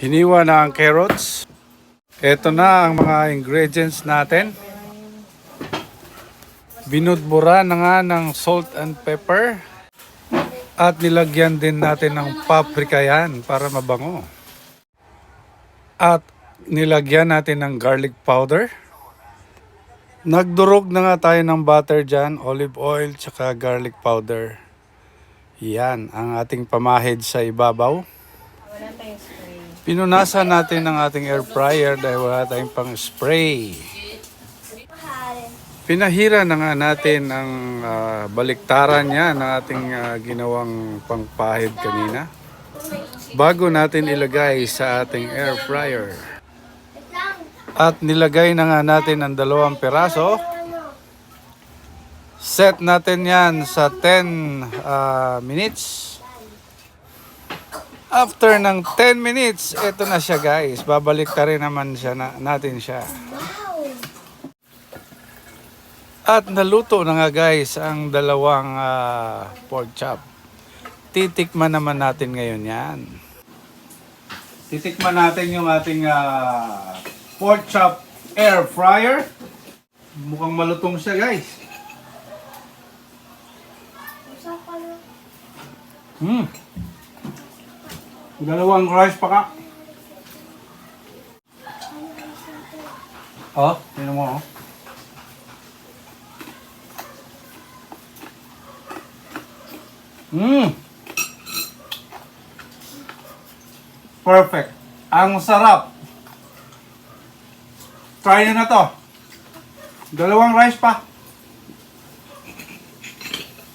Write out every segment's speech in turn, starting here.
Hiniwa na ang carrots. Ito na ang mga ingredients natin. Binudbura na nga ng salt and pepper. At nilagyan din natin ng paprika yan para mabango. At nilagyan natin ng garlic powder. Nagdurog na nga tayo ng butter dyan, olive oil, tsaka garlic powder. Yan ang ating pamahid sa ibabaw. Wala tayong spray. Pinunasan natin ang ating air fryer dahil wala tayong pang spray. Pinahira na nga natin ang baliktaran niya ng ating ginawang pangpahid kanina. Bago natin ilagay sa ating air fryer. At nilagay na nga natin ang 2 piraso. Set natin yan sa 10 minutes. After ng 10 minutes, ito na siya guys. Babalik ka rin naman siya natin siya. At naluto na nga guys ang 2 pork chop. Titikman naman natin ngayon yan. Titikman natin yung ating pork chop air fryer. Mukhang malutong siya guys. Dalawang rice pa ka. Oh, yun mo oh. Perfect. Ang sarap. Try nyo na to. 2 rice pa.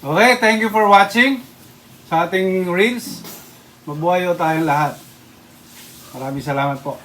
Okay, thank you for watching sa ating reels. Mabuhay o tayong lahat. Maraming salamat po.